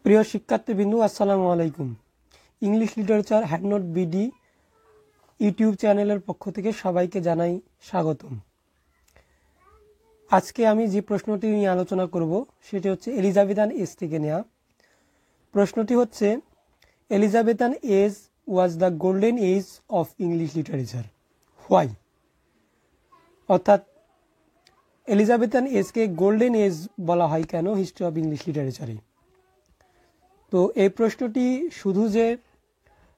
প্রিয় শিক্ষার্থীবৃন্দু, আসসালামু আলাইকুম। English literature hand note BD YouTube চ্যানেলের পক্ষ থেকে সবাইকে জানাই স্বাগতম। আজকে আমি যে প্রশ্নটি নিয়ে আলোচনা করব সেটি হচ্ছে এলিজাবেথান এজ থেকে নেওয়া। প্রশ্নটি হচ্ছে, Elizabethan age was the golden age of English literature, why? অর্থাৎ এলিজাবেথান এজকে গোল্ডেন এজ বলা হয় কেন হিস্ট্রি অফ ইংলিশ লিটারেচারে? তো এই প্রশ্নটি শুধু যে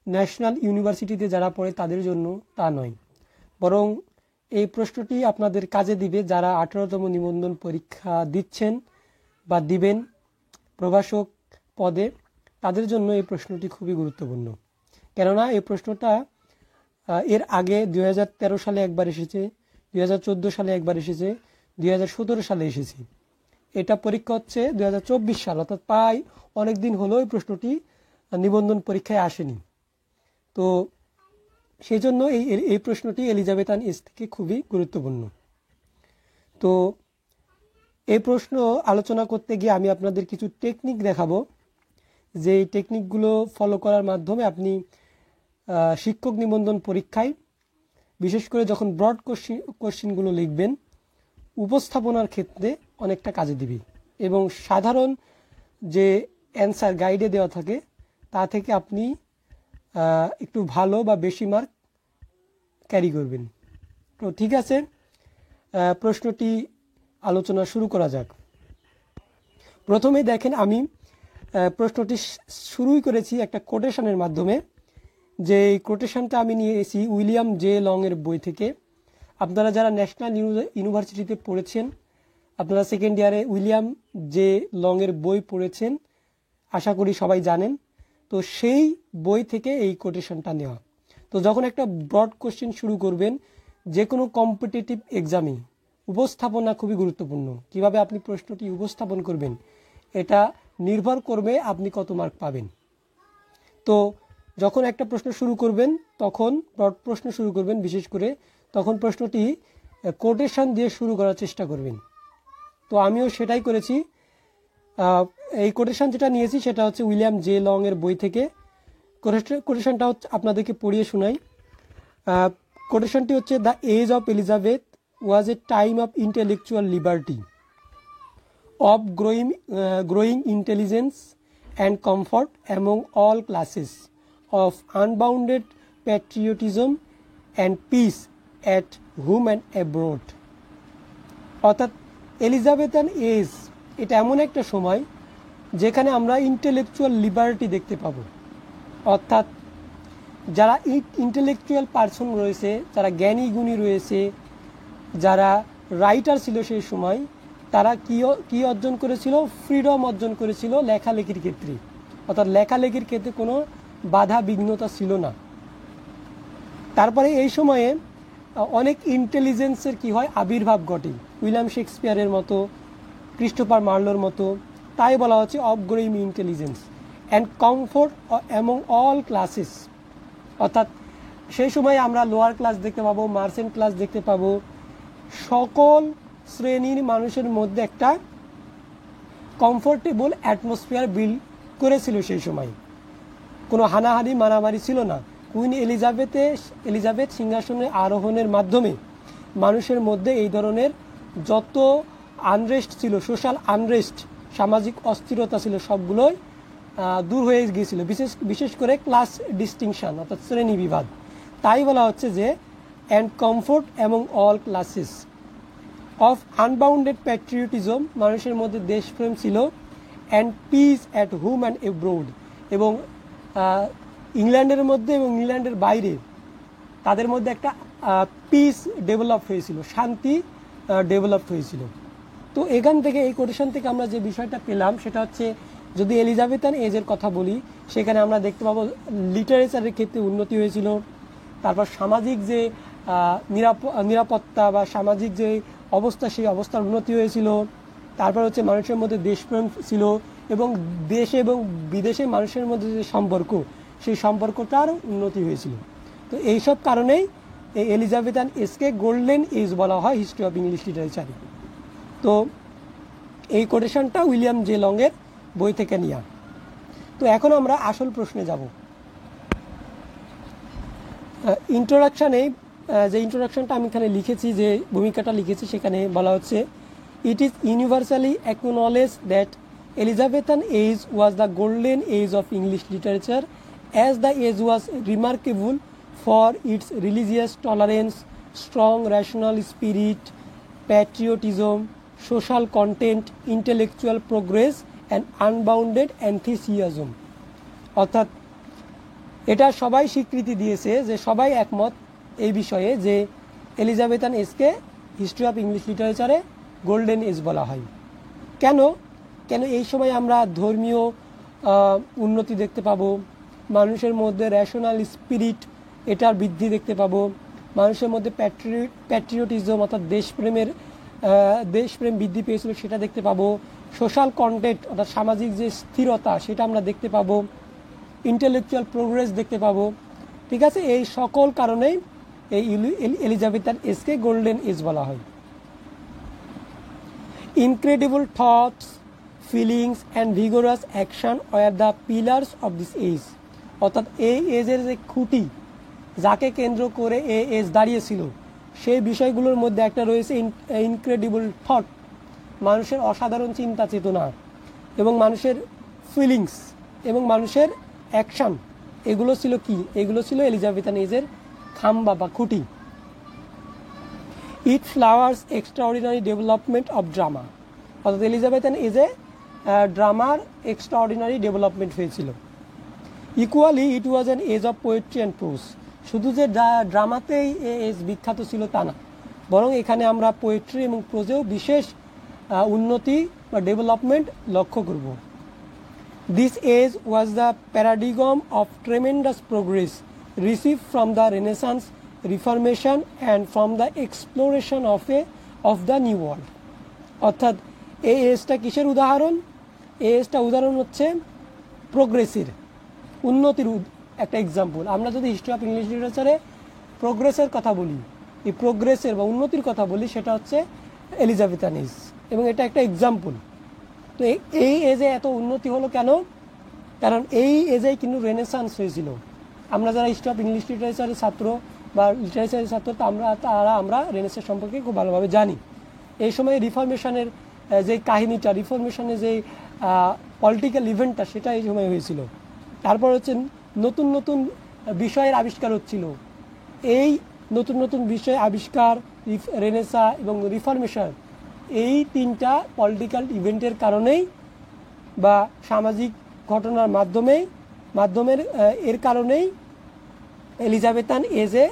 ন্যাশনাল ইউনিভার্সিটিতে যারা পড়ে তাদের জন্য তা নয়, বরং এই প্রশ্নটি আপনাদের কাজে দিবে যারা 18তম নিবন্ধন পরীক্ষা দিচ্ছেন বা দিবেন প্রভাষক পদে। তাদের জন্য এই প্রশ্নটি খুবই গুরুত্বপূর্ণ, কেননা এই প্রশ্নটা এর আগে 2013 সালে একবার এসেছে, 2014 সালে একবার এসেছে, 2017 সালে এসেছে। এটা পরীক্ষা হচ্ছে 2024 সাল, অর্থাৎ প্রায় অনেক দিন হলো এই প্রশ্নটি নিবন্ধন পরীক্ষায় আসেনি। তো সেই জন্য এই প্রশ্নটি এলিজাবেথান এজ থেকে খুবই গুরুত্বপূর্ণ। তো এই প্রশ্ন আলোচনা করতে গিয়ে আমি আপনাদের কিছু টেকনিক দেখাবো, যে এই টেকনিকগুলো ফলো করার মাধ্যমে আপনি শিক্ষক নিবন্ধন পরীক্ষায় বিশেষ করে যখন ব্রড কোশ্চিনগুলো লিখবেন উপস্থাপনার ক্ষেত্রে অনেকটা কাজে দিবে, এবং সাধারণ যে অ্যান্সার গাইডে দেওয়া থাকে তা থেকে আপনি একটু ভালো বা বেশি মার্ক ক্যারি করবেন। তো ঠিক আছে, প্রশ্নটি আলোচনা শুরু করা যাক। প্রথমে দেখেন, আমি প্রশ্নটি শুরুই করেছি একটা কোটেশনের মাধ্যমে। যে কোটেশনটা আমি নিয়েছি উইলিয়াম জে লং এর বই থেকে। আপনারা যারা ন্যাশনাল ইউনিভার্সিটিতে পড়েছেন, আপনারা সেকেন্ড ইয়ারে উইলিয়াম জে লং এর বই পড়েছেন, আশা করি সবাই জানেন। তো সেই বই থেকে এই কোটেশনটা নেওয়া। তো যখন একটা ব্রড কোশ্চেন শুরু করবেন, যে কোনো কম্পিটিটিভ এক্সামে উপস্থাপনা খুবই গুরুত্বপূর্ণ। কিভাবে আপনি প্রশ্নটি উপস্থাপন করবেন এটা নির্ভর করবে আপনি কত মার্ক পাবেন। তো যখন একটা প্রশ্ন শুরু করবেন, তখন ব্রড প্রশ্ন শুরু করবেন বিশেষ করে, তখন প্রশ্নটি কোটেশন দিয়ে শুরু করার চেষ্টা করবেন। তো আমিও সেটাই করেছি। এই কোটেশন যেটা নিয়েছি সেটা হচ্ছে উইলিয়াম জে লং এর বই থেকে। কোটেশনটা হচ্ছে আপনাদেরকে পড়িয়ে শোনাই। কোটেশনটি হচ্ছে, the age of Elizabeth was a time of intellectual liberty, of growing intelligence and comfort among all classes, of unbounded patriotism and peace at home and abroad. অর্থাৎ এলিজাবেথান এজ এটা এমন একটা সময় যেখানে আমরা ইন্টেলেকচুয়াল লিবার্টি দেখতে পাবো। অর্থাৎ যারা ইন্টেলেকচুয়াল পারসন রয়েছে, যারা জ্ঞানী গুণী রয়েছে, যারা রাইটার ছিল সেই সময়, তারা কি অর্জন করেছিল? ফ্রিডম অর্জন করেছিল লেখালেখির ক্ষেত্রে। অর্থাৎ লেখালেখির ক্ষেত্রে কোনো বাধা বিঘ্নতা ছিল না। তারপরে এই সময়ে অনেক ইন্টেলিজেন্সের কি হয় আবির্ভাব ঘটে, উইলিয়াম শেক্সপিয়ারের মতো, ক্রিস্টোফার মার্লোর মতো। তাই বলা হচ্ছে of growing intelligence and comfort among all classes. অর্থাৎ সেই সময় আমরা লোয়ার ক্লাস দেখতে পাবো, মার্চেন্ট ক্লাস দেখতে পাবো, সকল শ্রেণীর মানুষের মধ্যে একটা কমফোর্টেবল অ্যাটমসফিয়ার বিল্ড করেছিল। সেই সময় কোনো হানাহানি মারামারি ছিল না। কুইন এলিজাবেথ সিংহাসনে আরোহণের মাধ্যমে মানুষের মধ্যে এই ধরনের যত আনরেস্ট ছিল, সোশ্যাল আনরেস্ট, সামাজিক অস্থিরতা ছিল, সবগুলোই দূর হয়ে গিয়েছিল। বিশেষ করে ক্লাস ডিস্টিংশন অর্থাৎ শ্রেণী বিভাগ। তাই বলা হচ্ছে যে and comfort among all classes, of unbounded patriotism, মানুষের মধ্যে দেশপ্রেম ছিল, and peace at home and abroad, এবং ইংল্যান্ডের মধ্যে এবং ইংল্যান্ডের বাইরে তাদের মধ্যে একটা পিস ডেভেলপ হয়েছিল, শান্তি ডেভেলপ হয়েছিল। তো এখান থেকে, এই কোটেশন থেকে আমরা যে বিষয়টা পেলাম সেটা হচ্ছে, যদি এলিজাবেথান এজের কথা বলি, সেখানে আমরা দেখতে পাবো লিটারেচারের ক্ষেত্রে উন্নতি হয়েছিল। তারপর সামাজিক যে নিরাপত্তা বা সামাজিক যে অবস্থা, সেই অবস্থার উন্নতি হয়েছিল। তারপর হচ্ছে মানুষের মধ্যে দেশপ্রেম ছিল, এবং দেশে এবং বিদেশে মানুষের মধ্যে যে সম্পর্ক, সেই সম্পর্কটার উন্নতি হয়েছিল। তো এইসব কারণেই এই এলিজাবেথান এজকে গোল্ডেন এজ বলা হয় হিস্ট্রি অফ ইংলিশ লিটারেচারে। তো এই কোটেশনটা উইলিয়াম জে লং এর বই থেকে নেওয়া। তো এখন আমরা আসল প্রশ্নে যাব। ইন্ট্রোডাকশানে যে ইন্ট্রোডাকশনটা আমি এখানে লিখেছি, যে ভূমিকাটা লিখেছি, সেখানে বলা হচ্ছে it is universally acknowledge that Elizabethan age was the golden age of English literature as the age was remarkable for its religious tolerance, strong rational spirit, patriotism, social content, intellectual progress and unbounded enthusiasm. অর্থাৎ এটা সবাই স্বীকৃতি দিয়েছে, যে সবাই একমত এই বিষয়ে যে এলিজাবেথান এজকে হিস্ট্রি অফ ইংলিশ লিটারেচারে গোল্ডেন এজ বলা হয়। কেন কেন এই সময় আমরা ধর্মীয় উন্নতি দেখতে পাবো, মানুষের মধ্যে রেশনাল স্পিরিট এটার বৃদ্ধি দেখতে পাবো, মানুষের মধ্যে প্যাট্রিয়টিজম অর্থাৎ দেশপ্রেম বৃদ্ধি পেয়েছিল সেটা দেখতে পাবো, সোশ্যাল কন্টেন্ট অর্থাৎ সামাজিক যে স্থিরতা সেটা আমরা দেখতে পাবো, ইন্টেলেকচুয়াল প্রোগ্রেস দেখতে পাবো। ঠিক আছে, এই সকল কারণেই এই এলিজাবেথান এজকে গোল্ডেন এজ বলা হয়। Incredible thoughts, feelings and vigorous action were the pillars of this age. অর্থাৎ এই এজের যে খুঁটি, যাকে কেন্দ্র করে এই এজ দাঁড়িয়েছিল, সেই বিষয়গুলোর মধ্যে একটা রয়েছে ইনক্রেডিবল থট, মানুষের অসাধারণ চিন্তা চেতনা, এবং মানুষের ফিলিংস এবং মানুষের অ্যাকশন। এগুলো ছিল কি? এগুলো ছিল এলিজাবেথান এজের খাম্বা বা খুঁটি। It flowers extraordinary development of drama. অর্থাৎ এলিজাবেথান এজে ড্রামার এক্সট্রাঅর্ডিনারি ডেভেলপমেন্ট হয়েছিল। Equally it was an age of poetry and prose. শুধু যে ড্রামাতেই এজ বিখ্যাত ছিল তা না, বরং এখানে আমরা পোয়েট্রি এবং প্রোজেও বিশেষ উন্নতি বা ডেভেলপমেন্ট লক্ষ্য করব। This age was the paradigm of tremendous progress received from the Renaissance, Reformation and from the exploration of the New World. অর্থাৎ এই এজটা কিসের উদাহরণ? এই এজটা উদাহরণ হচ্ছে প্রোগ্রেসের, উন্নতির একটা এক্সাম্পল। আমরা যদি হিস্ট্রি অফ ইংলিশ লিটারেচারে প্রোগ্রেসের কথা বলি, এই প্রোগ্রেসের বা উন্নতির কথা বলি, সেটা হচ্ছে এলিজাবেথান এজ, এবং এটা একটা এক্সাম্পল। তো এই এজে এত উন্নতি হলো কেন? কারণ এই এজেই কিন্তু রেনেসান্স হয়েছিল। আমরা যারা হিস্ট্রি অফ ইংলিশ লিটারেচারের ছাত্র বা লিটারেচারের ছাত্র, আমরা রেনেসান্স সম্পর্কে খুব ভালোভাবে জানি। এই সময় রিফরমেশনের যে কাহিনীটা, রিফরমেশনের যে পলিটিক্যাল ইভেন্টটা, সেটা এই সময় হয়েছিল। তারপর হচ্ছে নতুন নতুন বিষয়ের আবিষ্কার হচ্ছিল। এই নতুন নতুন বিষয় আবিষ্কার, রেনেসা এবং রিফরমেশন, এই তিনটা পলিটিক্যাল ইভেন্টের কারণেই বা সামাজিক ঘটনার মাধ্যমের এর কারণেই এলিজাবেথান এজে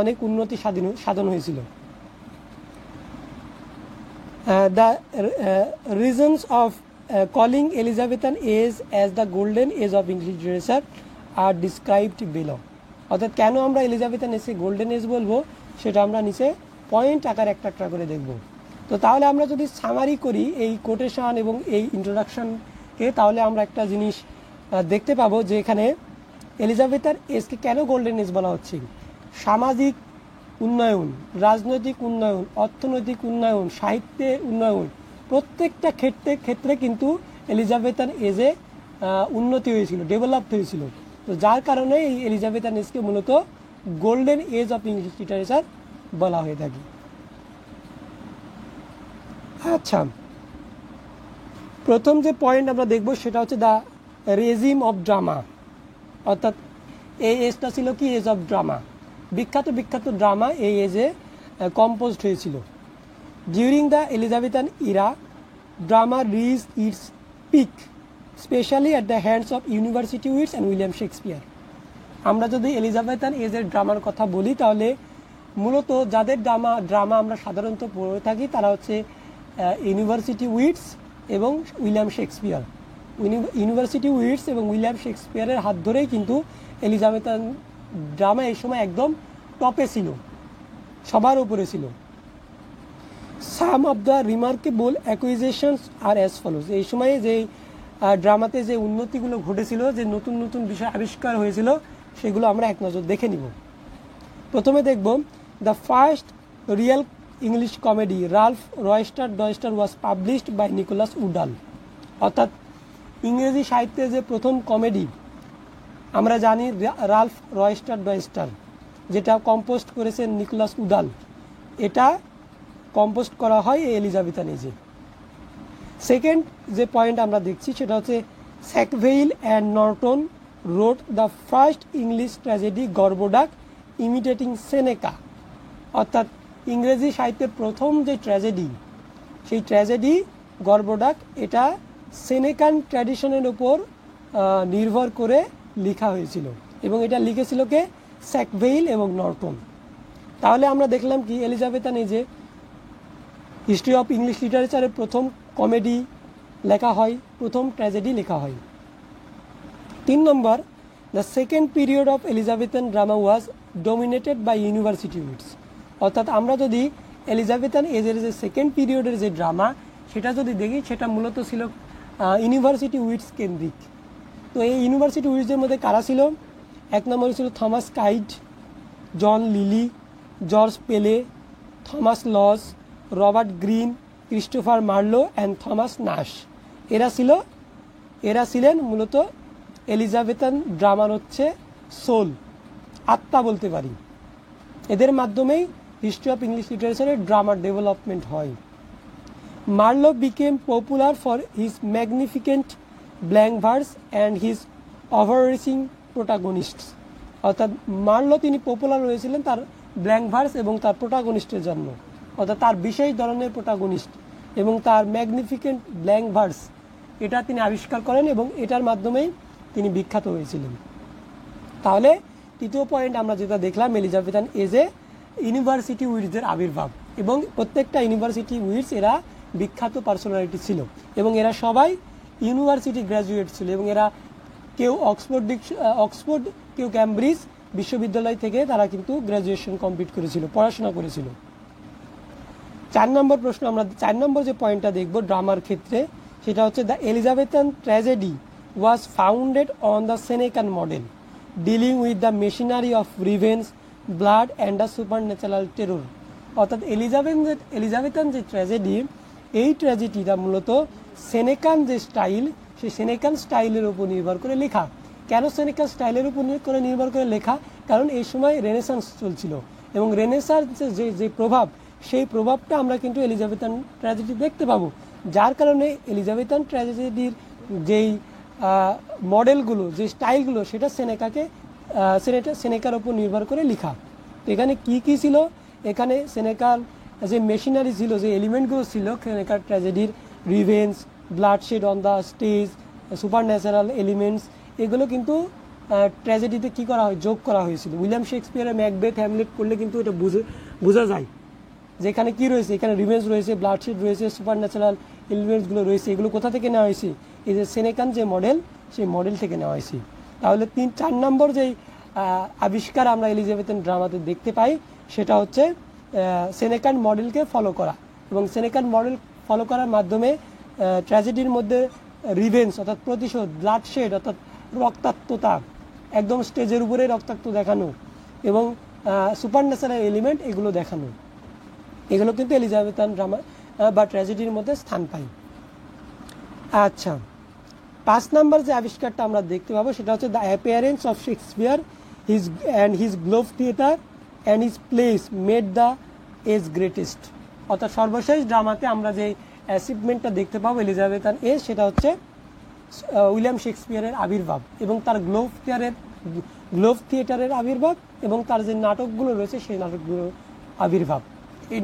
অনেক উন্নতি সাধন হয়েছিল। The reasons of calling Elizabethan age as the golden age of English literature are described below. অর্থাৎ কেন আমরা এলিজাবেথান এজকে গোল্ডেন এজ বলবো, সেটা আমরা নিচে পয়েন্ট আকারে একটা একটা করে দেখব। তো তাহলে আমরা যদি সামারি করি এই কোটেশন এবং এই ইন্ট্রোডাকশনকে, তাহলে আমরা একটা জিনিস দেখতে পাবো যে এখানে এলিজাবেথান এজকে কেন গোল্ডেন এজ বলা হচ্ছে। সামাজিক উন্নয়ন, রাজনৈতিক উন্নয়ন, অর্থনৈতিক উন্নয়ন, সাহিত্যের উন্নয়ন, প্রত্যেকটা ক্ষেত্রে কিন্তু এলিজাবেথান এজে উন্নতি হয়েছিল, ডেভেলপড হয়েছিল। তো যার কারণে এই এলিজাবেথান এজকে মূলত golden age of English literature বলা হয়ে থাকে। আচ্ছা, প্রথম যে পয়েন্ট আমরা দেখব সেটা হচ্ছে দ্য রেজিম অফ ড্রামা। অর্থাৎ এই এজটা ছিল কি? Age of drama. বিখ্যাত ড্রামা এই এজে কম্পোজড হয়েছিল। During the Elizabethan era, drama reach its peak, specially at the hands of university wits and William Shakespeare. আমরা যদি এলিজাবেথান এজের ড্রামার কথা বলি, তাহলে মূলত যাদের ড্রামা আমরা সাধারণত পড়ে থাকি তারা হচ্ছে ইউনিভার্সিটি উইটস এবং উইলিয়াম শেক্সপিয়ার। ইউনিভার্সিটি উইটস এবং উইলিয়াম শেক্সপিয়ারের হাত ধরেই কিন্তু এলিজাবেথান ড্রামা এই সময় একদম টপে ছিল, সবার উপরে ছিল। Some of the remarkable acquisitions are as follows. এই সময়ে যে ড্রামাতে যে উন্নতিগুলো ঘটেছিল, যে নতুন নতুন বিষয় আবিষ্কার হয়েছিল, সেগুলো আমরা এক নজর দেখে নিব। প্রথমে দেখব the first real English comedy Ralph Roister Doister was published by Nicholas Udall. অর্থাৎ ইংরেজি সাহিত্যে যে প্রথম কমেডি আমরা জানি রালফ রয়স্টার ডয়েস্টার, যেটা কম্পোজ করেছেন নিকোলাস উদাল, এটা কম্পোজ করা হয় এই এলিজাবেথান এজে। সেকেন্ড যে পয়েন্ট আমরা দেখছি সেটা হচ্ছে Sackville and Norton wrote the first English tragedy Gorboduc imitating Seneca, অর্থাৎ ইংরেজি সাহিত্যের প্রথম যে ট্র্যাজেডি, সেই ট্র্যাজেডি গর্বডাক এটা সেনেকান ট্র্যাডিশনের উপর নির্ভর করে লেখা হয়েছিল এবং এটা লিখেছিল কে? স্যাকভেইল এবং নর্টন। তাহলে আমরা দেখলাম কি এলিজাবেথান এজে হিস্ট্রি অফ ইংলিশ লিটারেচারের প্রথম কমেডি লেখা হয়, প্রথম ট্র্যাজেডি লেখা হয়। 3 নম্বর, the second period of Elizabethan drama was dominated by university wits, অর্থাৎ আমরা যদি এলিজাবেথান এজের যে সেকেন্ড পিরিয়ডের যে ড্রামা সেটা যদি দেখি, সেটা মূলত ছিল ইউনিভার্সিটি উইটস কেন্দ্রিক। তো এই ইউনিভার্সিটি উইটসের মধ্যে কারা ছিল? 1 নম্বরে ছিল Thomas Kyd, John Lyly, George Peele, Thomas Lodge, Robert Greene, Christopher Marlowe and Thomas Nashe. এরা ছিলেন মূলত এলিজাবেথান ড্রামার হচ্ছে সোল, আত্মা বলতে পারি। এদের মাধ্যমেই হিস্ট্রি অফ ইংলিশ লিটারেচারের ড্রামার ডেভেলপমেন্ট হয়। Marlowe became popular for his magnificent blank verse and his overreaching protagonists, অর্থাৎ মার্লো তিনি পপুলার হয়েছিলেন তার ব্ল্যাঙ্ক ভার্স এবং তার প্রোটাগনিস্টের জন্য, অর্থাৎ তার বিশেষ ধরনের প্রোটাগনিস্ট এবং তার ম্যাগনিফিকেন্ট ব্ল্যাঙ্ক ভার্স, এটা তিনি আবিষ্কার করেন এবং এটার মাধ্যমেই তিনি বিখ্যাত হয়েছিলেন। তাহলে তৃতীয় পয়েন্ট আমরা যেটা দেখলাম, এলিজাবেথান এজে ইউনিভার্সিটি উইটসের আবির্ভাব, এবং প্রত্যেকটা ইউনিভার্সিটি উইটস এরা বিখ্যাত পার্সোনালিটি ছিল এবং এরা সবাই ইউনিভার্সিটি গ্র্যাজুয়েট ছিল এবং এরা কেউ অক্সফোর্ড কেউ ক্যামব্রিজ বিশ্ববিদ্যালয় থেকে তারা কিন্তু গ্র্যাজুয়েশন কমপ্লিট করেছিল, পড়াশোনা করেছিল। 4 নম্বর প্রশ্ন, আমরা 4 নম্বর যে পয়েন্টটা দেখব ড্রামার ক্ষেত্রে, সেটা হচ্ছে the Elizabethan tragedy was founded on the Senecan model dealing with the machinery of revenge, blood and the supernatural terror, অর্থাৎ এলিজাবেথান যে ট্র্যাজেডি, এই ট্র্যাজেডিটা মূলত সেনেকান যে স্টাইল, সেই সেনেকান স্টাইলের উপর নির্ভর করে লেখা। কেন সেনেকান স্টাইলের উপর নির্ভর করে লেখা? কারণ এই সময় রেনেসান্স চলছিল এবং রেনেসান্সের যে প্রভাব, সেই প্রভাবটা আমরা কিন্তু এলিজাবেথান ট্র্যাজেডি দেখতে পাবো, যার কারণে এলিজাবেথান ট্র্যাজেডির যেই মডেলগুলো, যে স্টাইলগুলো, সেটা সেনেকার উপর নির্ভর করে লেখা। তো এখানে কি ছিল? এখানে সেনেকার যে মেশিনারি ছিল, যে এলিমেন্টগুলো ছিল সেনেকার ট্র্যাজেডির, revenge, bloodshed on the stage, supernatural elements, এগুলো কিন্তু ট্র্যাজেডিতে কী করা হয়? যোগ করা হয়েছিল। উইলিয়াম শেক্সপিয়ারের ম্যাকবেথ, হ্যামলেট পড়লে কিন্তু এটা বোঝা যায় যে এখানে কী রয়েছে। এখানে রিভেঞ্জ রয়েছে, ব্লাডশেড রয়েছে, সুপার ন্যাচারাল এলিমেন্টসগুলো রয়েছে। এগুলো কোথা থেকে নেওয়া হয়েছে? এই যে সেনেকান যে মডেল, সেই মডেল থেকে নেওয়া হয়েছে। তাহলে 4 নম্বর যেই আবিষ্কার আমরা এলিজাবেথান ড্রামাতে দেখতে পাই, সেটা হচ্ছে সেনেকান মডেলকে ফলো করা, এবং সেনেকান মডেল ফলো করার মাধ্যমে ট্র্যাজেডির মধ্যে রিভেঞ্জ অর্থাৎ প্রতিশোধ, ব্লাডশেড অর্থাৎ রক্তাক্ততা, একদম স্টেজের উপরে রক্তাক্ত দেখানো, এবং সুপার ন্যাচারাল এলিমেন্ট এগুলো দেখানো, এগুলো কিন্তু এলিজাবেথান ড্রামা বা ট্র্যাজেডির মধ্যে স্থান পায়। আচ্ছা, 5 নম্বর যে আবিষ্কারটা আমরা দেখতে পাবো সেটা হচ্ছে the appearance of Shakespeare his Globe Theatre and his plays made the age greatest, অর্থাৎ সর্বশেষ ড্রামাতে আমরা যে অ্যাচিভমেন্টটা দেখতে পাবো এলিজাবেথান এজ, সেটা হচ্ছে উইলিয়াম শেক্সপিয়ারের আবির্ভাব এবং তার গ্লোব থিয়েটারের আবির্ভাব এবং তার যে নাটকগুলো রয়েছে সেই নাটকগুলোর আবির্ভাব। এই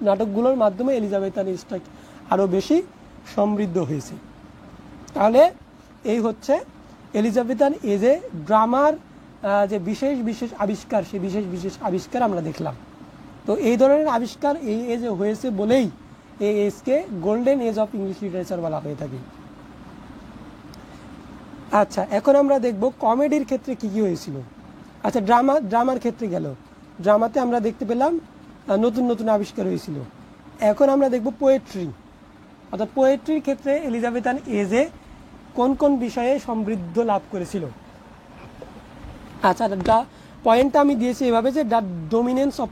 নাটকগুলোর মাধ্যমে এলিজাবেথান এজটা আরও বেশি সমৃদ্ধ হয়েছে। তাহলে এই হচ্ছে এলিজাবেথান এজে ড্রামার যে বিশেষ আবিষ্কার, সেই বিশেষ আবিষ্কার আমরা দেখলাম। তো এই ধরনের আবিষ্কার এই এজে হয়েছে বলেই এই এজকে golden age of English literature বলা হয়ে থাকে। আচ্ছা, এখন আমরা দেখব কমেডির ক্ষেত্রে কি হয়েছিল। আচ্ছা, ড্রামার ক্ষেত্রে গেল, ড্রামাতে আমরা দেখতে পেলাম নতুন আবিষ্কার হয়েছিল। এখন আমরা দেখব পোয়েট্রি, অর্থাৎ পোয়েট্রির ক্ষেত্রে এলিজাবেথান এজে কোন বিষয়ে সমৃদ্ধ লাভ করেছিল। আচ্ছা, পয়েন্টটা আমি দিয়েছি এভাবে যে the dominance of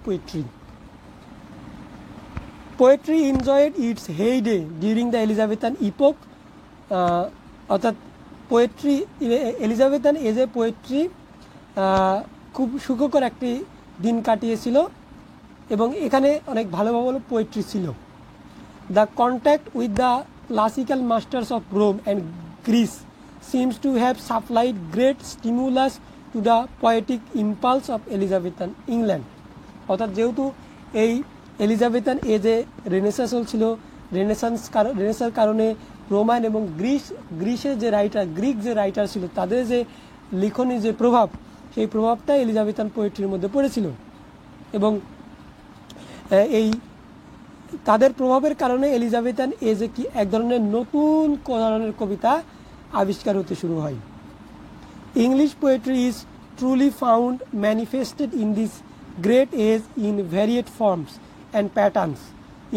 poetry enjoyed its heyday during the Elizabethan epoch, অর্থাৎ পোয়েট্রি, এলিজাবেথান এজে পোয়েট্রি খুব সুখকর একটি দিন কাটিয়েছিল এবং এখানে অনেক ভালো ভালো পোয়েট্রি ছিল। The contact with the classical masters of Rome and Greece seems to have supplied great stimulus to the poetic impulse of Elizabethan England. অর্থাৎ যেহেতু এই এলিজাবেথান এজে রেনেসাঁ চলছিল, রেনেসাঁর কারণে রোমান এবং গ্রিসের যে গ্রিক যে রাইটার ছিল তাদের যে লিখনী যে প্রভাব, সেই প্রভাবটা এলিজাবেথান পোয়েট্রির মধ্যে পড়েছিল এবং এই তাদের প্রভাবের কারণে এলিজাবেথান এজে কি এক ধরনের নতুন ধরনের কবিতা আবিষ্কার হতে শুরু হয়। English poetry is truly found manifested in this great age in varied forms and patterns,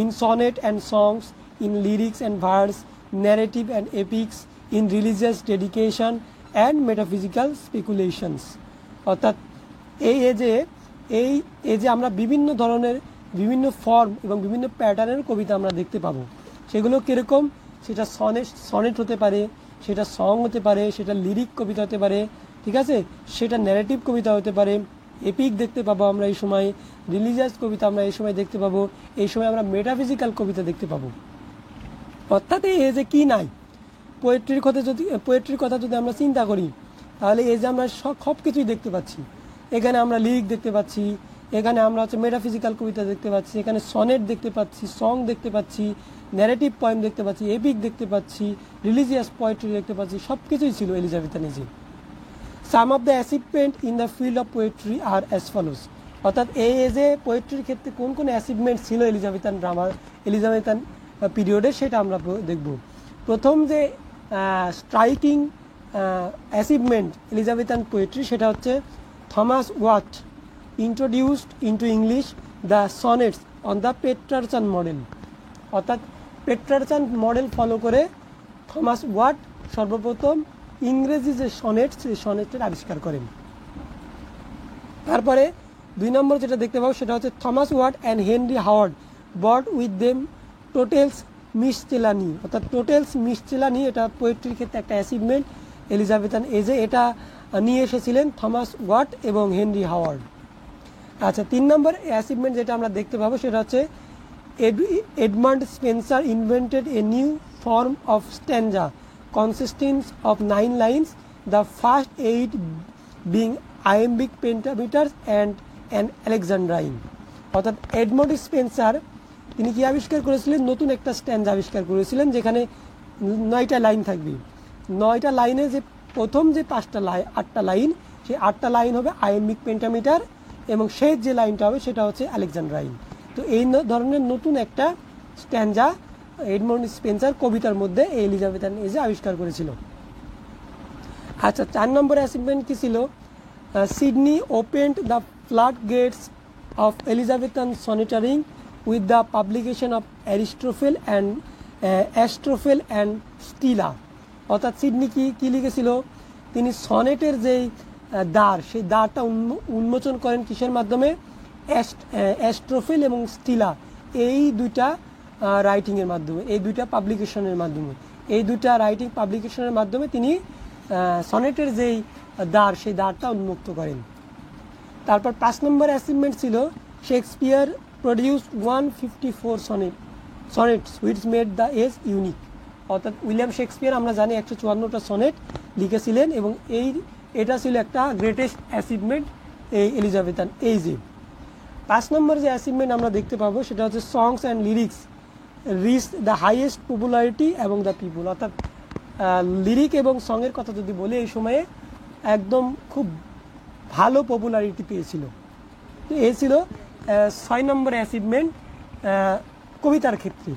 in sonnet and songs, in lyrics and verse, narrative and epics, in religious dedication and metaphysical speculations. অর্থাৎ এই এজে আমরা বিভিন্ন ধরনের বিভিন্ন form এবং বিভিন্ন প্যাটার্নের কবিতা আমরা দেখতে পাবো। সেগুলো কীরকম, সেটা সনেট হতে পারে, সেটা সং হতে পারে, সেটা লিরিক কবিতা হতে পারে, ঠিক আছে, সেটা ন্যারেটিভ কবিতা হতে পারে, এপিক দেখতে পাবো আমরা এই সময়, রিলিজিয়াস কবিতা আমরা এই সময় দেখতে পাবো, এই সময় আমরা মেটাফিজিক্যাল কবিতা দেখতে পাবো। অর্থাৎ এই এজে কি নাই, পোয়েট্রির কথা যদি আমরা চিন্তা করি তাহলে এজে আমরা সব কিছুই দেখতে পাচ্ছি। এখানে আমরা লিরিক দেখতে পাচ্ছি, এখানে আমরা মেটাফিজিক্যাল কবিতা দেখতে পাচ্ছি, এখানে সনেট দেখতে পাচ্ছি, সং দেখতে পাচ্ছি, ন্যারেটিভ পয়েম দেখতে পাচ্ছি, এপিক দেখতে পাচ্ছি, রিলিজিয়াস পোয়েট্রি দেখতে পাচ্ছি, সব কিছুই ছিল এলিজাবেথান এজে। Some of the achievements in the field of poetry are as follows. অর্থাৎ এই এজে পোয়েট্রির ক্ষেত্রে কোন কোন অ্যাচিভমেন্ট ছিল এলিজাবেথান পিরিয়ডে সেটা আমরা দেখব। প্রথম যে স্ট্রাইকিং অ্যাচিভমেন্ট এলিজাবেথান পোয়েট্রি সেটা হচ্ছে Thomas Wyatt introduced into English the sonnets on the Petrarchan model. অর্থাৎ পেট্রারচান মডেল ফলো করে থমাস ওয়াট সর্বপ্রথম ইংরেজি যে সনেট সেই সনেটের আবিষ্কার করেন। তারপরে 2 নম্বর যেটা দেখতে পাবো সেটা হচ্ছে Thomas Wyatt and Henry Howard both with them Tottel's Miscellany. অর্থাৎ টোটেলস মিসচেলানি এটা পোয়েট্রির ক্ষেত্রে একটা অ্যাচিভমেন্ট এলিজাবেথান এজে, এটা নিয়ে এসেছিলেন থমাস ওয়াট এবং হেনরি হাওয়ার্ড। আচ্ছা, 3 নম্বর অ্যাচিভমেন্ট যেটা আমরা দেখতে পাবো সেটা হচ্ছে Edmund Spencer invented a new form of স্ট্যান্জা consisting of 9 lines, the first 8 being iambic pentameters and an Alexandrine. অর্থাৎ এডমন্ড স্পেন্সার তিনি কি আবিষ্কার করেছিলেন, নতুন একটা স্ট্যান্জা আবিষ্কার করেছিলেন যেখানে 9টা লাইন থাকবে। 9টা লাইনে যে প্রথম যে 8টা লাইন, সেই 8টা লাইন হবে আয়াম্বিক পেন্টামিটার এবং শেষ যে লাইনটা হবে সেটা হচ্ছে আলেকজান্ড্রাইন। তো এই ধরনের নতুন একটা স্ট্যান্জা এডমন্ড স্পেন্সার কবিতার মধ্যে এলিজাবেথান এজে আবিষ্কার করেছিল। আচ্ছা, 4 নম্বর অ্যাচিভমেন্ট কি ছিল, Sidney opened the flood gates of Elizabethan sonneteering with the publication of Astrophel and Stella. অর্থাৎ সিডনি কি লিখেছিল, তিনি সনেটের যেই দ্বার, সেই দ্বারটা উন্মোচন করেন কিসের মাধ্যমে, অ্যাস্ট্রোফেল এবং স্টিলা এই দুইটা রাইটিংয়ের মাধ্যমে, এই দুইটা পাবলিকেশনের মাধ্যমে, এই দুইটা রাইটিং পাবলিকেশনের মাধ্যমে তিনি সনেটের যেই দ্বার সেই দ্বারটা উন্মুক্ত করেন। তারপর 5 নম্বর অ্যাচিভমেন্ট ছিল Shakespeare produced 154 sonnets which made the age unique. অর্থাৎ উইলিয়াম শেক্সপিয়ার আমরা জানি 154টা সনেট লিখেছিলেন এবং এটা ছিল একটা গ্রেটেস্ট অ্যাচিভমেন্ট এই এলিজাবেথান এজে। 5 নম্বর যে অ্যাচিভমেন্ট আমরা দেখতে পাবো সেটা হচ্ছে সংস and lyrics reach the highest popularity এবং দ্য পিপুল। অর্থাৎ লিরিক এবং সঙের কথা যদি বলি এই সময়ে একদম খুব ভালো পপুলারিটি পেয়েছিল। তো এই ছিল 6 নম্বর অ্যাচিভমেন্ট কবিতার ক্ষেত্রে।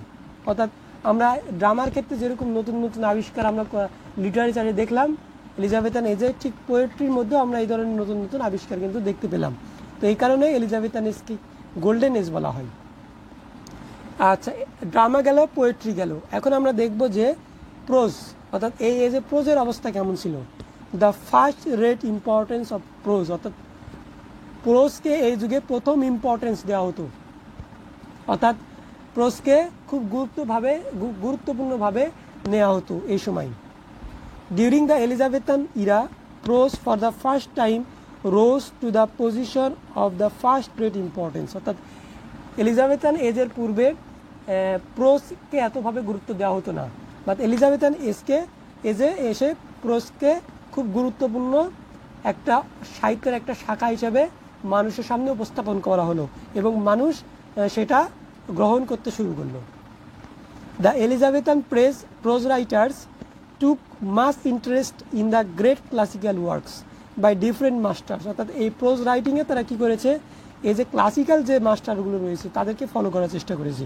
অর্থাৎ আমরা ড্রামার ক্ষেত্রে যেরকম নতুন নতুন আবিষ্কার আমরা লিটারেচারে দেখলাম, এলিজাবেথান এজে ঠিক পোয়েট্রির মধ্যেও আমরা এই ধরনের নতুন নতুন আবিষ্কার কিন্তু দেখতে পেলাম। তো এই কারণে এলিজাবেথান এজকে গোল্ডেন এজ বলা হয়। আচ্ছা, ড্রামা গেল, পোয়েট্রি গেল, এখন আমরা দেখব যে প্রোজ, অর্থাৎ এই এজে প্রোজের অবস্থা কেমন ছিল। The first rate importance of pros, অর্থাৎ প্রোজকে এই যুগে প্রথম ইম্পর্টেন্স দেওয়া হতো। অর্থাৎ প্রোজকে খুব গুরুত্বপূর্ণভাবে নেওয়া হতো এই সময়। During the Elizabethan Ira pros for the first time rose to the position of the first great importance. অর্থাৎ এলিজাবেথান এজের পূর্বে প্রোজকে এতভাবে গুরুত্ব দেওয়া হতো না, বাট এলিজাবেথান এজে এসে প্রোজকে খুব গুরুত্বপূর্ণ একটা সাহিত্যের একটা শাখা হিসেবে মানুষের সামনে উপস্থাপন করা হলো এবং মানুষ সেটা গ্রহণ করতে শুরু করলো। The Elizabethan prose writers took mass interest in the great classical works by different masters. অর্থাৎ এই প্রোজ রাইটিংয়ে তারা কী করেছে, এই যে ক্লাসিক্যাল যে মাস্টারগুলো রয়েছে তাদেরকে ফলো করার চেষ্টা করেছে।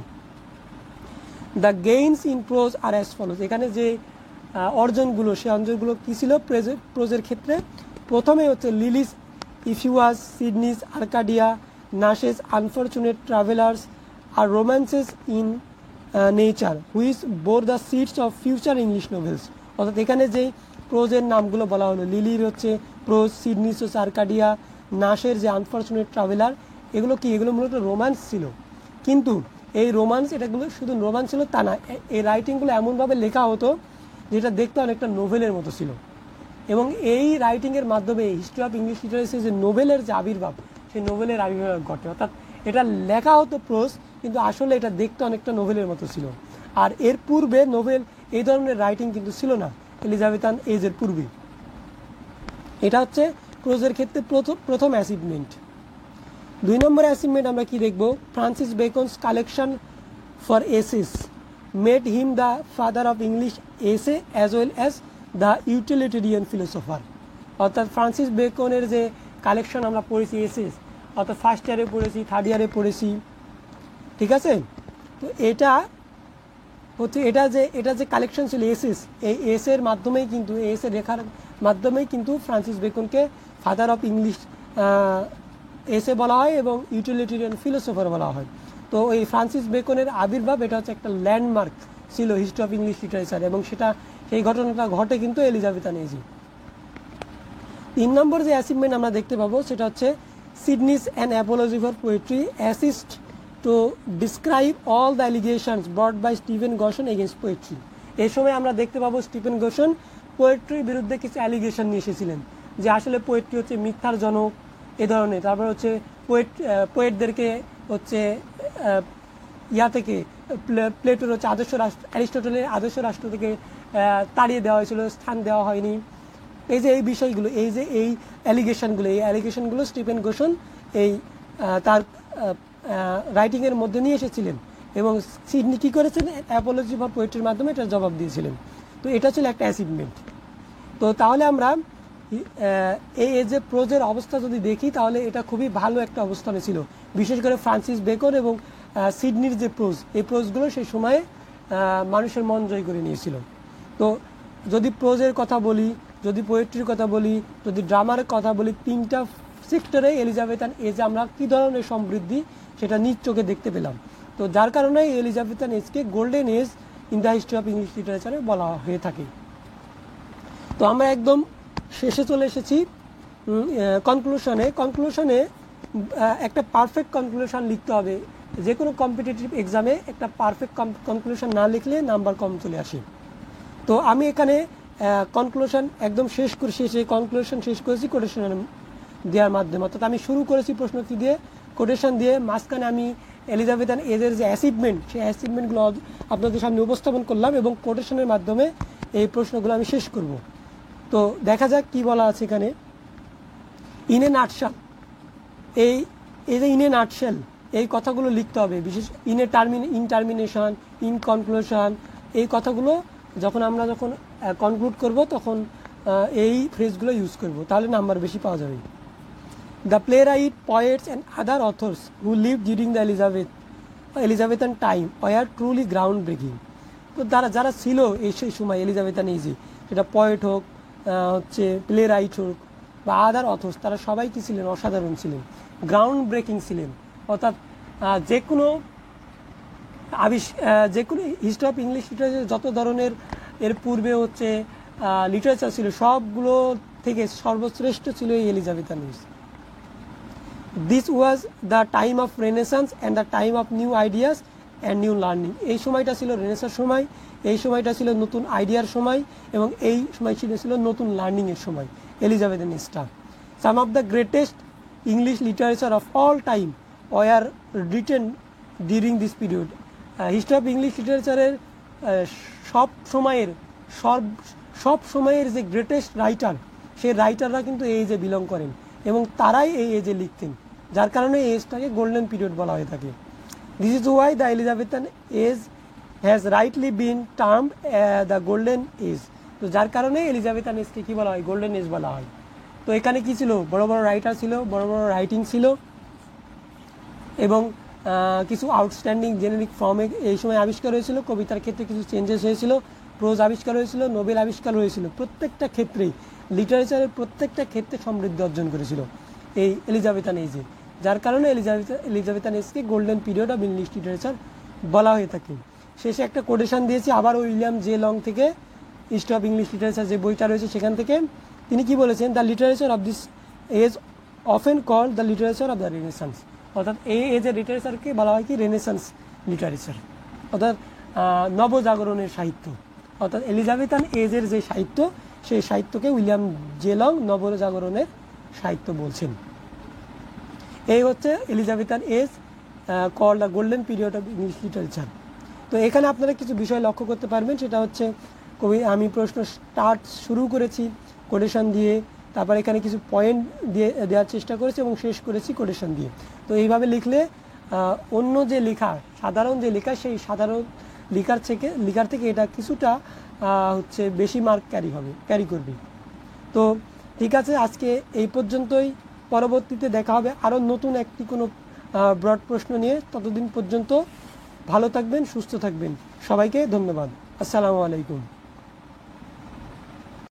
The gains in prose are as follows. এখানে যে অর্জনগুলো, সেই অর্জনগুলো কী ছিল প্রোজের ক্ষেত্রে? প্রথমে হচ্ছে Lyly's Euphues, Sidney's Arcadia, Nashe's unfortunate travellers are romances in nature which bore the seeds of future English novels. অর্থাৎ এখানে যেই প্রোজের নামগুলো বলা হলো, লিলির হচ্ছে প্রোজ, সিডনিস হচ্ছে আর্কাডিয়া, নাশের যে আনফরচুনেট ট্রাভেলার, এগুলো কি? এগুলো মূলত রোম্যান্স ছিল। কিন্তু এই রোম্যান্স, এটাগুলো শুধু রোম্যান্স ছিল তা না, এই রাইটিংগুলো এমনভাবে লেখা হতো যেটা দেখতে অনেকটা নোভেলের মতো ছিল। এবং এই রাইটিংয়ের মাধ্যমে হিস্ট্রি অফ ইংলিশ লিটারেচার যে নোভেলের যে আবির্ভাব, সেই নোভেলের আবির্ভাব ঘটে। অর্থাৎ এটা লেখা হতো প্রোজ, কিন্তু আসলে এটা দেখতে অনেকটা নোভেলের মতো ছিল। আর এর পূর্বে নোভেল এই ধরনের রাইটিং কিন্তু ছিল না এলিজাবেথান এজের পূর্বে। এটা হচ্ছে প্রোজের ক্ষেত্রে প্রথম অ্যাচিভমেন্ট। 2 নম্বর অ্যাচিভমেন্ট আমরা কি দেখব? Francis Bacon's collection for essays made him the father of English essay as well as the utilitarian philosopher. অর্থাৎ ফ্রান্সিস বেকনের যে কালেকশন আমরা পড়েছি এসেস, অর্থাৎ ফার্স্ট ইয়ারে পড়েছি, থার্ড ইয়ারে পড়েছি, ঠিক আছে? তো এটা হচ্ছে এটা যে কালেকশন ছিল এসেস, এই এসের মাধ্যমেই কিন্তু, এসের লেখার মাধ্যমেই কিন্তু ফ্রান্সিস বেকনকে ফাদার অফ ইংলিশ এসে বলা হয় এবং ইউটিলিটেরিয়ান ফিলোসফার বলা হয়। তো এই ফ্রান্সিস বেকনের আবির্ভাব, এটা হচ্ছে একটা ল্যান্ডমার্ক ছিল হিস্ট্রি অফ ইংলিশ লিটারেচার, এবং সেই ঘটনাটা ঘটে কিন্তু এলিজাবেথান এজে। 3 নম্বর যে অ্যাচিভমেন্ট আমরা দেখতে পাবো সেটা হচ্ছে Sidney's an apology for poetry assist to describe all the allegations brought by Stephen Gosson against poetry. এই সময় আমরা দেখতে পাবো স্টিফেন গসন পোয়েট্রির বিরুদ্ধে কিছু অ্যালিগেশন নিয়ে এসেছিলেন, যে আসলে পোয়েট্রি হচ্ছে মিথ্যার জনক, এ ধরনের। তারপর হচ্ছে পোয়েটদেরকে হচ্ছে ইয়া থেকে, প্লেটোর হচ্ছে আদর্শ রাষ্ট্র, অ্যারিস্টটলের আদর্শ রাষ্ট্র থেকে তাড়িয়ে দেওয়া হয়েছিল, স্থান দেওয়া হয়নি। এই যে এই বিষয়গুলো, এই যে এই অ্যালিগেশনগুলো স্টিফেন গোসন এই তার রাইটিংয়ের মধ্যে নিয়ে এসেছিলেন, এবং সিডনি কী করেছেন? অ্যাপোলজি ফর পোয়েট্রির মাধ্যমে এটার জবাব দিয়েছিলেন। তো এটা ছিল একটা অ্যাচিভমেন্ট। তো তাহলে আমরা এই যে প্রোজের অবস্থা যদি দেখি, তাহলে এটা খুবই ভালো একটা অবস্থানে ছিল। বিশেষ করে ফ্রান্সিস বেকন এবং সিডনির যে প্রোজ, এই প্রোজগুলো সেই সময়ে মানুষের মন জয় করে নিয়েছিল। তো যদি প্রোজের কথা বলি, যদি পোয়েট্রির কথা বলি, যদি ড্রামার কথা বলি, 3টা সেক্টরে এলিজাবেথান এজে আমরা কী ধরনের সমৃদ্ধি সেটা নিজ চোখে দেখতে পেলাম। তো যার কারণে এলিজাবেথান এজকে golden age in the history of English লিটারেচারে বলা হয়ে থাকে। তো আমরা একদম শেষে চলে এসেছি কনক্লুশনে একটা পারফেক্ট কনক্লুশন লিখতে হবে। যে কোনো কম্পিটিটিভ এক্সামে একটা পারফেক্ট কনক্লুশন না লিখলে নাম্বার কম চলে আসে। তো আমি এখানে কনক্লুশন একদম কনক্লুশন শেষ করেছি কোটেশন দেওয়ার মাধ্যমে। অর্থাৎ আমি শুরু করেছি প্রশ্নটি দিয়ে, কোটেশন দিয়ে, মাঝখানে আমি এলিজাবেথান এজের যে অ্যাচিভমেন্ট, সেই অ্যাচিভমেন্টগুলো আপনাদের সামনে উপস্থাপন করলাম, এবং কোটেশনের মাধ্যমে এই প্রশ্নগুলো আমি শেষ করব। তো দেখা যাক কি বলা আছে এখানে। ইন এ নাটশেল, এই যে ইন এ নাটশেল, এই কথাগুলো লিখতে হবে। বিশেষ ইন টার্মিনেশন, ইন কনক্লুশন, এই কথাগুলো আমরা যখন কনক্লুড করব তখন এই ফ্রেজগুলো ইউজ করব, তাহলে নাম্বার বেশি পাওয়া যাবে। The playwright, poets and other authors who live during the Elizabethan time were truly ground breaking. তো যারা ছিল সেই সময় এলিজাবেথান এজে, সেটা পোয়েট হোক, হচ্ছে প্লে রাইট হোক বা আদার অথর্স, তারা সবাই কি ছিলেন? অসাধারণ ছিলেন, গ্রাউন্ড ব্রেকিং ছিলেন। অর্থাৎ যে কোনো হিস্ট্রি অফ ইংলিশ লিটারেচার যত ধরনের এর পূর্বে হচ্ছে লিটারেচার ছিল, সবগুলো থেকে সর্বশ্রেষ্ঠ ছিল এই Elizabethan age. This was the time of renaissance and the time of new ideas and new learning. এই সময়টা ছিল রেনেসার সময়, এই সময়টা ছিল নতুন আইডিয়ার সময় এবং এই সময় ছিল নতুন লার্নিংয়ের সময়। এলিজাবেথেন এজটা। Some of the greatest English literature of all time were written during this period. History of English লিটারেচারের সব সময়ের যে গ্রেটেস্ট রাইটার, সেই রাইটাররা কিন্তু এই এজে বিলং করেন এবং তারাই এই এজে লিখতেন, যার কারণে এই এজটাকে গোল্ডেন পিরিয়ড বলা হয়ে থাকে। This is why the Elizabethan age has rightly been termed the golden age. তো যার কারণে এলিজাবেথান এজকে কী বলা হয়? গোল্ডেন এজ বলা হয়। তো এখানে কি ছিল? বড় বড় রাইটার ছিল, বড় বড় রাইটিং ছিল এবং কিছু আউটস্ট্যান্ডিং জেনেরিক ফর্মে এই সময় আবিষ্কার হয়েছিল। কবিতার ক্ষেত্রে কিছু চেঞ্জেস হয়েছিল, প্রোজ আবিষ্কার হয়েছিল, নোবেল আবিষ্কার হয়েছিল। প্রত্যেকটা ক্ষেত্রেই লিটারেচারের প্রত্যেকটা ক্ষেত্রে সমৃদ্ধি অর্জন করেছিল এই এলিজাবেথান এজে, যার কারণে এলিজাবেথান এজকে golden period of English literature বলা হয়ে থাকে। শেষে একটা কোটেশন দিয়েছি আবার উইলিয়াম জে লং থেকে, হিস্ট্রি অফ ইংলিশ লিটারেচার যে বইটা রয়েছে সেখান থেকে। তিনি কি বলেছেন? The literature of this age often called the literature of the Renaissance. অর্থাৎ এই এজের লিটারেচারকে বলা হয় কি? রেনেসান্স লিটারেচার, অর্থাৎ নবজাগরণের সাহিত্য। অর্থাৎ এলিজাবেথান এজের যে সাহিত্য, সেই সাহিত্যকে উইলিয়াম জে লং নবজাগরণের সাহিত্য বলছেন। এই হচ্ছে Elizabethan age called the golden period of English literature. তো এখানে আপনারা কিছু বিষয় লক্ষ্য করতে পারবেন, সেটা হচ্ছে আমি প্রশ্ন শুরু করেছি কোটেশন দিয়ে, তারপর এখানে কিছু পয়েন্ট দিয়ে দেওয়ার চেষ্টা করেছি এবং শেষ করেছি কোটেশন দিয়ে। তো এইভাবে লিখলে অন্য যে লেখা, সাধারণ যে লেখা, সেই সাধারণ লেখার থেকে এটা কিছুটা হচ্ছে বেশি মার্ক ক্যারি করবে। তো ঠিক আছে, আজকে এই পর্যন্তই। পরবর্তীতে দেখা হবে আরও নতুন একটি কোনো ব্রড প্রশ্ন নিয়ে। ততদিন পর্যন্ত ভালো থাকবেন, সুস্থ থাকবেন। সবাইকে ধন্যবাদ। আসসালামু আলাইকুম।